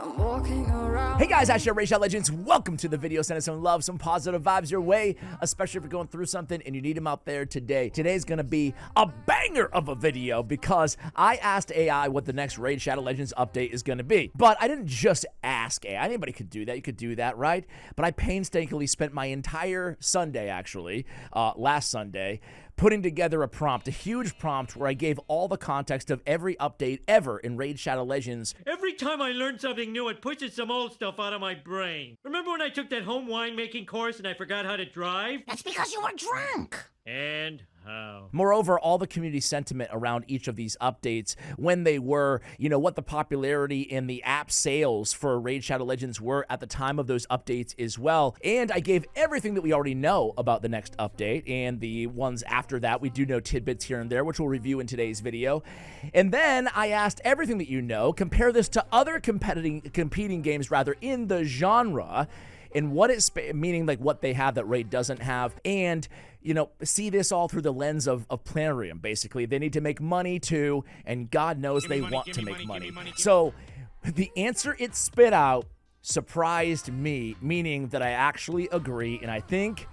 I'm walking around. Hey guys, I share Raid Shadow Legends. Welcome to the video. Send us some love, some positive vibes your way, especially if you're going through something and you need them out there today. Today's gonna be a banger of a video because I asked AI what the next Raid Shadow Legends update is gonna be. But I didn't just ask AI. Anybody could do that. You could do that, right? But I painstakingly spent my entire Sunday, actually, last Sunday, putting together a prompt, a huge prompt where I gave all the context of every update ever in Raid Shadow Legends. Every time I learn something new, it pushes some old stuff out of my brain. Remember when I took that home winemaking course and I forgot how to drive? That's because you were drunk. And how? Moreover, all the community sentiment around each of these updates, when they were, what the popularity in the app sales for Raid Shadow Legends were at the time of those updates as well. And I gave everything that we already know about the next update and the ones after that. We do know tidbits here and there, which we'll review in today's video. And then I asked everything that you know, compare this to other competing games in the genre, and what it's meaning, like what they have that Raid doesn't have, and see this all through the lens of Planarium. Basically, they need to make money too, and God knows they want to make money. So the answer it spit out surprised me, meaning that I actually agree, and I think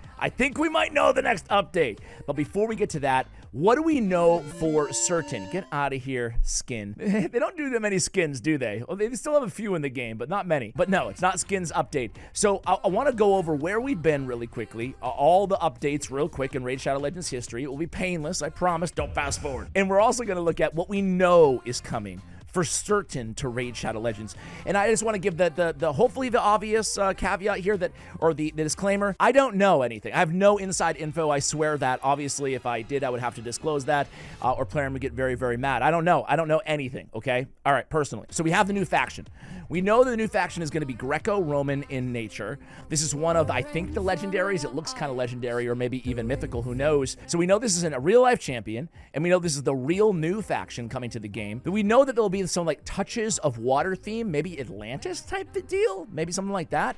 we might know the next update. But before we get to that, what do we know for certain? Get out of here, skin. They don't do that many skins, do they? Well, they still have a few in the game, but not many. But no, it's not skins update. So I want to go over where we've been really quickly, all the updates real quick in Raid Shadow Legends history. It will be painless, I promise. Don't fast forward. And we're also going to look at what we know is coming for certain to Raid Shadow Legends. And I just want to give the hopefully the obvious caveat here or the disclaimer. I don't know anything. I have no inside info. I swear that. Obviously, if I did, I would have to disclose that, or Plarium would get very, very mad. I don't know. I don't know anything, okay? All right, personally. So we have the new faction. We know the new faction is going to be Greco-Roman in nature. This is one of, I think, the legendaries. It looks kind of legendary or maybe even mythical. Who knows? So we know this is a real-life champion, and we know this is the real new faction coming to the game. But we know that there will be some like touches of water theme, maybe Atlantis type of deal, maybe something like that,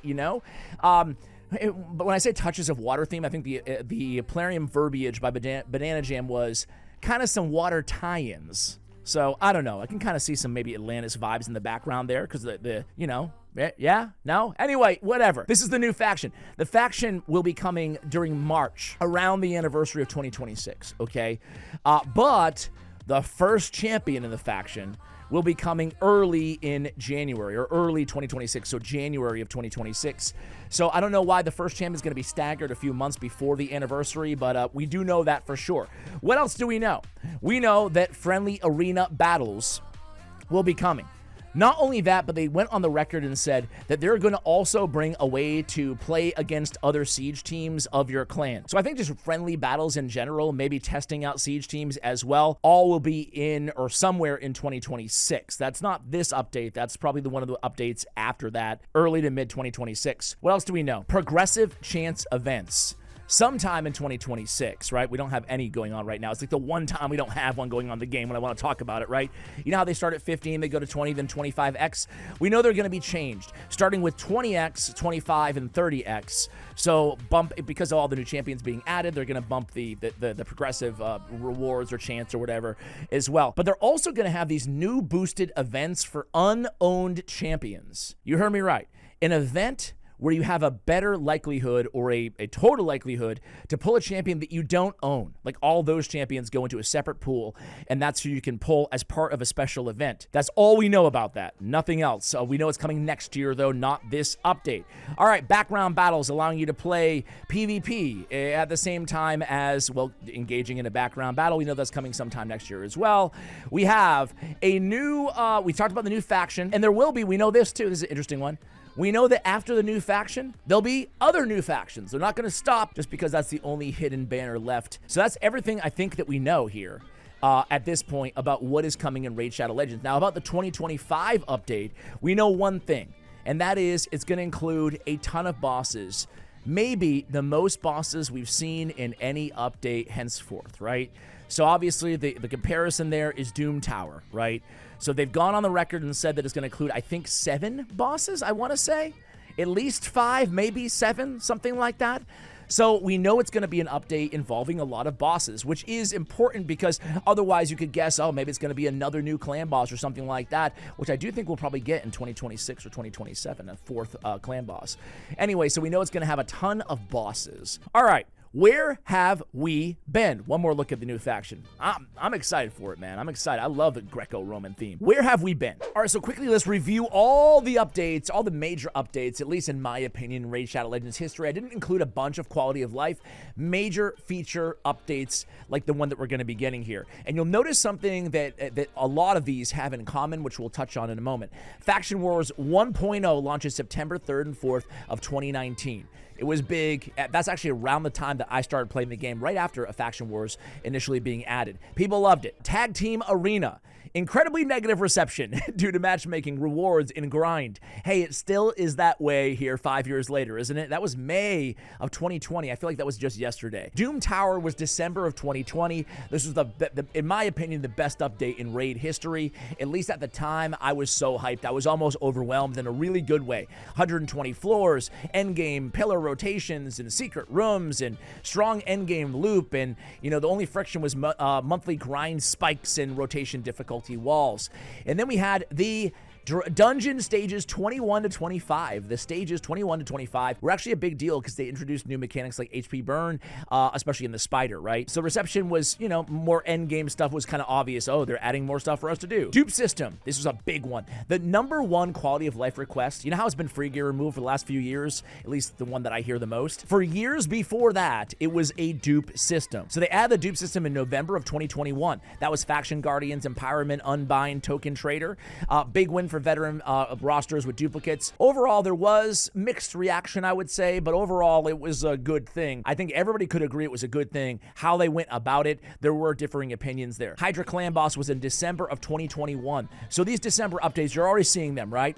But when I say touches of water theme, I think the Plarium verbiage by Banana Jam was kind of some water tie-ins. So I don't know. I can kind of see some maybe Atlantis vibes in the background there because yeah, no? Anyway, whatever. This is the new faction. The faction will be coming during March, around the anniversary of 2026, okay? But the first champion in the faction will be coming early in January, or early 2026, so January of 2026. So I don't know why the first champion is going to be staggered a few months before the anniversary, but we do know that for sure. What else do we know? We know that friendly arena battles will be coming. Not only that, but they went on the record and said that they're going to also bring a way to play against other siege teams of your clan. So I think just friendly battles in general, maybe testing out siege teams as well, all will be in or somewhere in 2026. That's not this update. That's probably one of the updates after that, early to mid 2026. What else do we know? Progressive chance events. Sometime in 2026, right? We don't have any going on right now. It's like the one time we don't have one going on in the game when I want to talk about it, right? You know how they start at 15, they go to 20, then 25x? We know they're going to be changed, starting with 20x, 25, and 30x. So because of all the new champions being added, they're going to bump the progressive rewards or chance or whatever as well. But they're also going to have these new boosted events for unowned champions. You heard me right. An event where you have a better likelihood or a total likelihood to pull a champion that you don't own. Like all those champions go into a separate pool, and that's who you can pull as part of a special event. That's all we know about that. Nothing else. We know it's coming next year, though, not this update. All right, background battles allowing you to play PvP at the same time as, well, engaging in a background battle. We know that's coming sometime next year as well. We have a new, we talked about the new faction, and there will be, we know this too, this is an interesting one. We know that after the new faction, there'll be other new factions. They're not going to stop just because that's the only hidden banner left. So that's everything I think that we know here at this point about what is coming in Raid Shadow Legends. Now, about the 2025 update, we know one thing, and that is it's going to include a ton of bosses. Maybe the most bosses we've seen in any update henceforth, right? So obviously the comparison there is Doom Tower, right? So they've gone on the record and said that it's going to include, I think, 7 bosses, I want to say. At least 5, maybe 7, something like that. So we know it's going to be an update involving a lot of bosses, which is important because otherwise you could guess, oh, maybe it's going to be another new clan boss or something like that, which I do think we'll probably get in 2026 or 2027, a fourth clan boss. Anyway, so we know it's going to have a ton of bosses. All right. Where have we been? One more look at the new faction. I'm excited for it, man. I'm excited. I love the Greco-Roman theme. Where have we been? All right, so quickly, let's review all the updates, all the major updates, at least in my opinion, in Raid Shadow Legends history. I didn't include a bunch of quality of life, major feature updates like the one that we're going to be getting here. And you'll notice something that a lot of these have in common, which we'll touch on in a moment. Faction Wars 1.0 launches September 3rd and 4th of 2019. It was big. That's actually around the time that I started playing the game, right after a Faction Wars initially being added. People loved it. Tag Team Arena. Incredibly negative reception due to matchmaking, rewards, and grind. Hey, it still is that way here 5 years later, isn't it? That was May of 2020. I feel like that was just yesterday. Doom Tower was December of 2020. This was, in my opinion, the best update in Raid history. At least at the time, I was so hyped. I was almost overwhelmed in a really good way. 120 floors, endgame pillar rotations, and secret rooms, and strong endgame loop. And, you know, the only friction was monthly grind spikes and rotation difficulty walls. And then we had the dungeon stages 21 to 25. The stages 21 to 25 were actually a big deal because they introduced new mechanics like HP burn, especially in the spider, right? So reception was, you know, more end game stuff was kind of obvious. Oh, they're adding more stuff for us to do. Dupe system. This was a big one. The #1 quality of life request. You know how it's been free gear removed for the last few years? At least the one that I hear the most. For years before that, it was a dupe system. So they added the dupe system in November of 2021. That was Faction Guardians, Empowerment, Unbind, Token Trader. Big win for veteran rosters with duplicates. Overall, there was mixed reaction, I would say, but overall, it was a good thing. I think everybody could agree it was a good thing. How they went about it, there were differing opinions there. Hydra Clan Boss was in December of 2021. So these December updates, you're already seeing them, right?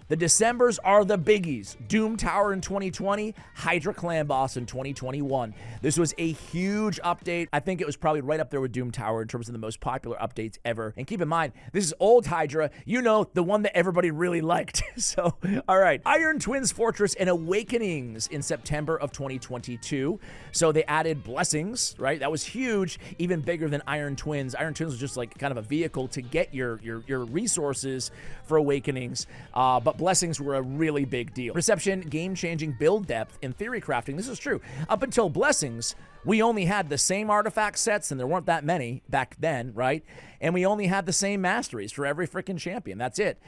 The Decembers are the biggies. Doom Tower in 2020, Hydra Clan Boss in 2021. This was a huge update. I think it was probably right up there with Doom Tower in terms of the most popular updates ever. And keep in mind, this is old Hydra, you know, the one that everybody really liked. So, all right. Iron Twins Fortress and Awakenings in September of 2022. So they added Blessings, right? That was huge, even bigger than Iron Twins. Iron Twins was just like kind of a vehicle to get your resources for Awakenings. But Blessings were a really big deal. Reception, game-changing build depth, and theory crafting. This is true. Up until Blessings, we only had the same artifact sets, and there weren't that many back then, right? And we only had the same masteries for every freaking champion. That's it.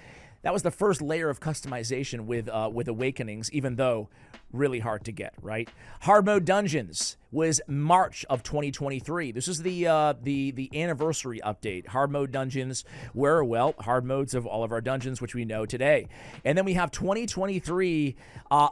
That was the first layer of customization with Awakenings, even though really hard to get, right? Hard mode dungeons was March of 2023. This is the anniversary update. Hard mode dungeons were, well, hard modes of all of our dungeons, which we know today. And then we have 2023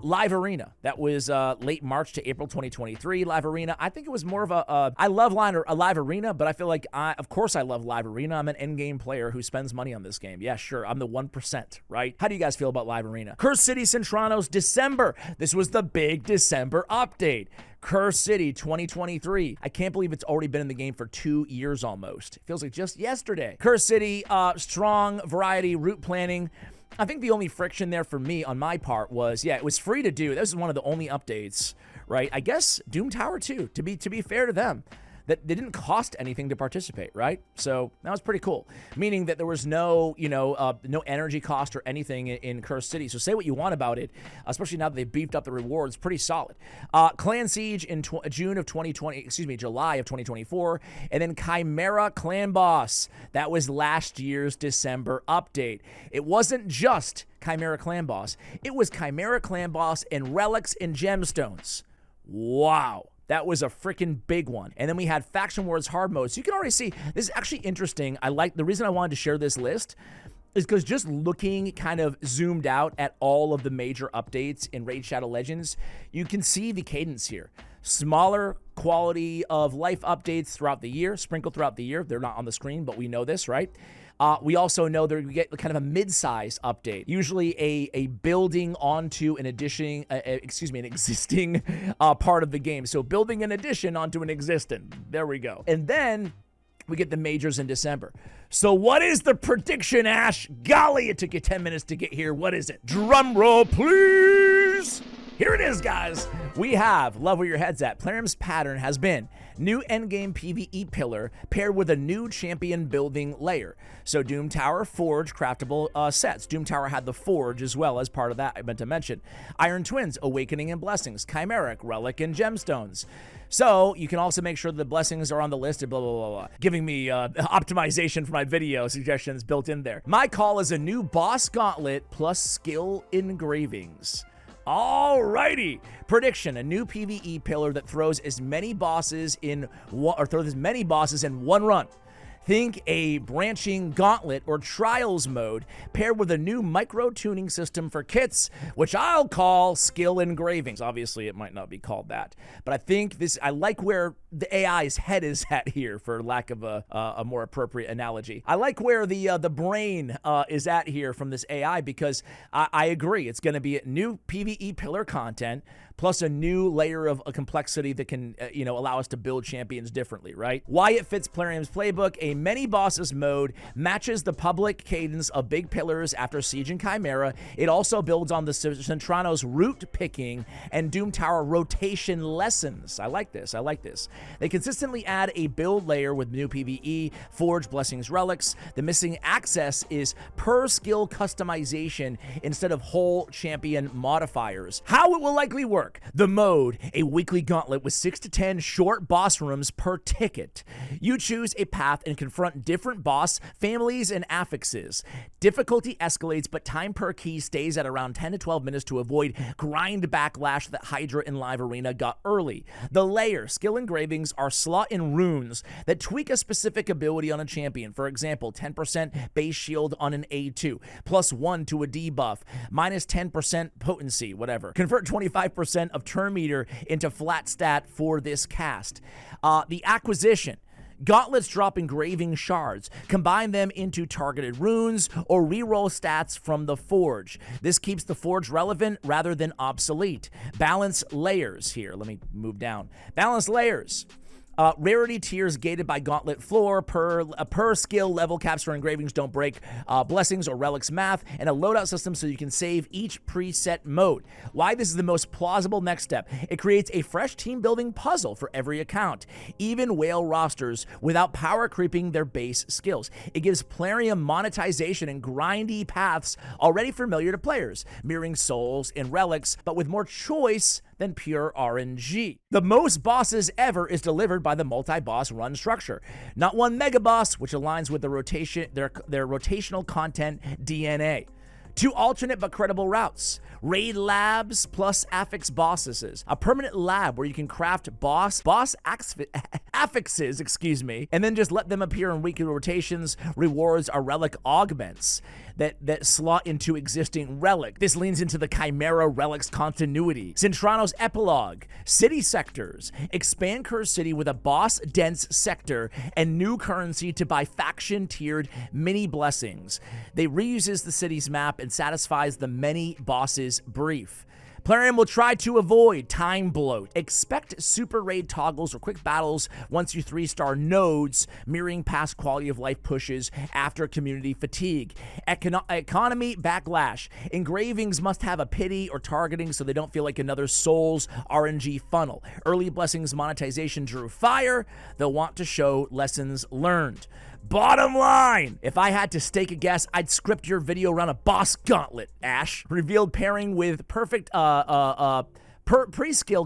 Live Arena. That was late March to April 2023. Live Arena, I think it was more of I love a Live Arena, but I feel like, of course I love Live Arena. I'm an endgame player who spends money on this game. Yeah, sure, I'm the 1%, right? How do you guys feel about Live Arena? Cursed City Centranos, December. This was the big December update. Cursed City 2023. I can't believe it's already been in the game for 2 years almost. It feels like just yesterday. Cursed City, strong variety, route planning. I think the only friction there for me on my part was, yeah, it was free to do. This is one of the only updates, right? I guess Doom Tower 2, to be fair to them, that they didn't cost anything to participate, right? So that was pretty cool. Meaning that there was no, no energy cost or anything in Cursed City. So say what you want about it, especially now that they beefed up the rewards, pretty solid. Clan Siege in July of 2024, and then Chimera Clan Boss. That was last year's December update. It wasn't just Chimera Clan Boss. It was Chimera Clan Boss and Relics and Gemstones. Wow. That was a freaking big one. And then we had Faction Wars hard mode. So you can already see, this is actually interesting. The reason I wanted to share this list is because just looking kind of zoomed out at all of the major updates in Raid Shadow Legends, you can see the cadence here. Smaller quality of life updates throughout the year, sprinkled throughout the year. They're not on the screen, but we know this, right? We also know that we get kind of a mid-size update, usually a building onto an addition, an existing part of the game. So building an addition onto an existing. There we go. And then we get the majors in December. So what is the prediction, Ash? Golly, it took you 10 minutes to get here. What is it? Drum roll, please. Here it is, guys. We have, love where your head's at. Plarium's pattern has been new endgame PvE pillar paired with a new champion building layer. So Doom Tower, Forge, craftable sets. Doom Tower had the Forge as well as part of that, I meant to mention. Iron Twins, Awakening and Blessings. Chimeric, Relic, and Gemstones. So you can also make sure that the blessings are on the list and blah, blah, blah, blah. Giving me optimization for my video suggestions built in there. My call is a new boss gauntlet plus skill engravings. Alrighty. Prediction, a new PvE pillar that throws as many bosses in one run. Think a branching gauntlet or trials mode paired with a new micro tuning system for kits, which I'll call skill engravings. Obviously, it might not be called that, but I think I like where the AI's head is at here, for lack of a more appropriate analogy. I like where the brain is at here from this AI, because I agree. It's going to be new PvE pillar content plus a new layer of complexity that can, allow us to build champions differently, right? Why it fits Plarium's playbook, a many bosses mode matches the public cadence of big pillars after Siege and Chimera. It also builds on the Centrano's route picking and Doom Tower rotation lessons. I like this. They consistently add a build layer with new PvE, Forge, Blessings, Relics. The missing access is per skill customization instead of whole champion modifiers. How it will likely work. The mode, a weekly gauntlet with 6 to 10 short boss rooms per ticket. You choose a path and confront different boss families and affixes. Difficulty escalates, but time per key stays at around 10 to 12 minutes to avoid grind backlash that Hydra in Live Arena got early. The layer, skill engravings, are slot-in runes that tweak a specific ability on a champion. For example, 10% base shield on an A2, plus 1 to a debuff, minus 10% potency, whatever. Convert 25% of turn meter into flat stat for this cast. The acquisition. Gauntlets drop engraving shards. Combine them into targeted runes or reroll stats from the Forge. This keeps the Forge relevant rather than obsolete. Balance layers here. Let me move down. Balance layers. Rarity tiers gated by gauntlet floor, per skill level caps for engravings don't break blessings or relics math, and a loadout system so you can save each preset mode. Why this is the most plausible next step. It creates a fresh team building puzzle for every account, even whale rosters, without power creeping their base skills. It gives Plarium monetization and grindy paths already familiar to players, mirroring souls and relics, but with more choice than pure RNG. The most bosses ever is delivered by the multi-boss run structure. Not one mega boss, which aligns with the their rotational content DNA. 2 alternate but credible routes. Raid labs plus affix bosses. A permanent lab where you can craft boss affixes, and then just let them appear in weekly rotations. Rewards are relic augments that slot into existing relic. This leans into the Chimera relics continuity. Centrano's epilogue, city sectors. Expand Curse City with a boss-dense sector and new currency to buy faction-tiered mini blessings. They reuses the city's map and satisfies the many bosses brief. Plarium will try to avoid time bloat. Expect super raid toggles or quick battles once you 3-star nodes, mirroring past quality of life pushes after community fatigue. Economy backlash. Engravings must have a pity or targeting so they don't feel like another Souls RNG funnel. Early blessings monetization drew fire. They'll want to show lessons learned. Bottom line, if I had to stake a guess, I'd script your video around a boss gauntlet, Ash. Revealed pairing with perfect pre-skill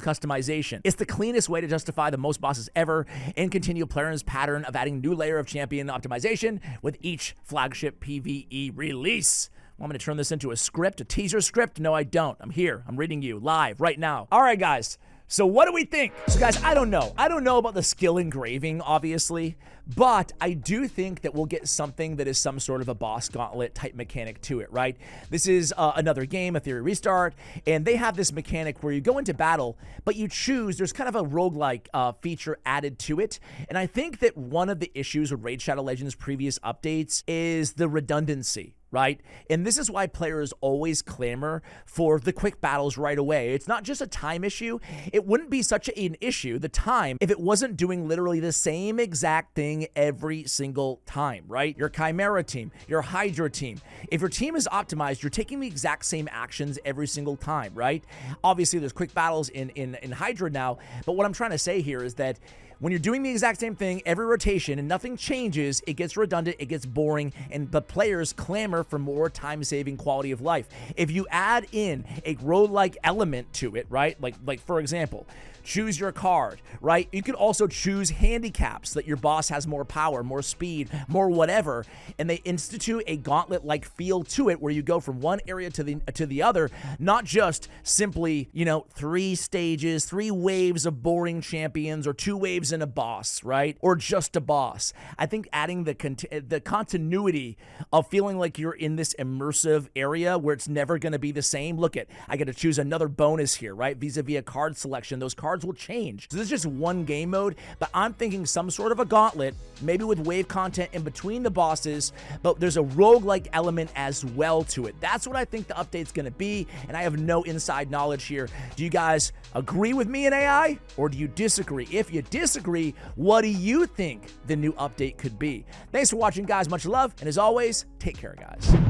customization. It's the cleanest way to justify the most bosses ever and continue Plarium's pattern of adding new layer of champion optimization with each flagship PvE release. Want me to turn this into a script, a teaser script? No, I don't. I'm here. I'm reading you live right now. All right, guys. So what do we think? So guys, I don't know. I don't know about the skill engraving, obviously, but I do think that we'll get something that is some sort of a boss gauntlet type mechanic to it, right? This is another game, a theory restart, and they have this mechanic where you go into battle, but you choose, there's kind of a roguelike feature added to it, and I think that one of the issues with Raid Shadow Legends' previous updates is the redundancy, right? And this is why players always clamor for the quick battles right away. It's not just a time issue. It wouldn't be such an issue, the time, if it wasn't doing literally the same exact thing every single time, right? Your Chimera team, your Hydra team. If your team is optimized, you're taking the exact same actions every single time, right? Obviously, there's quick battles in Hydra now, but what I'm trying to say here is that when you're doing the exact same thing every rotation and nothing changes, it gets redundant, it gets boring, and the players clamor for more time-saving quality of life. If you add in a roguelike element to it, right? Like for example, choose your card, right? You can also choose handicaps that your boss has more power, more speed, more whatever, and they institute a gauntlet-like feel to it where you go from one area to the other, not just simply, 3 stages, 3 waves of boring champions or 2 waves and a boss, right? Or just a boss. I think adding the continuity of feeling like you're in this immersive area where it's never going to be the same. Look at, I got to choose another bonus here, right? Vis-a-vis a card selection. Those cards will change. So this is just one game mode, but I'm thinking some sort of a gauntlet, maybe with wave content in between the bosses, but there's a roguelike element as well to it. That's what I think the update's going to be, and I have no inside knowledge here. Do you guys agree with me in AI, or do you disagree? If you disagree, what do you think the new update could be? Thanks for watching, guys. Much love, and as always, take care, guys.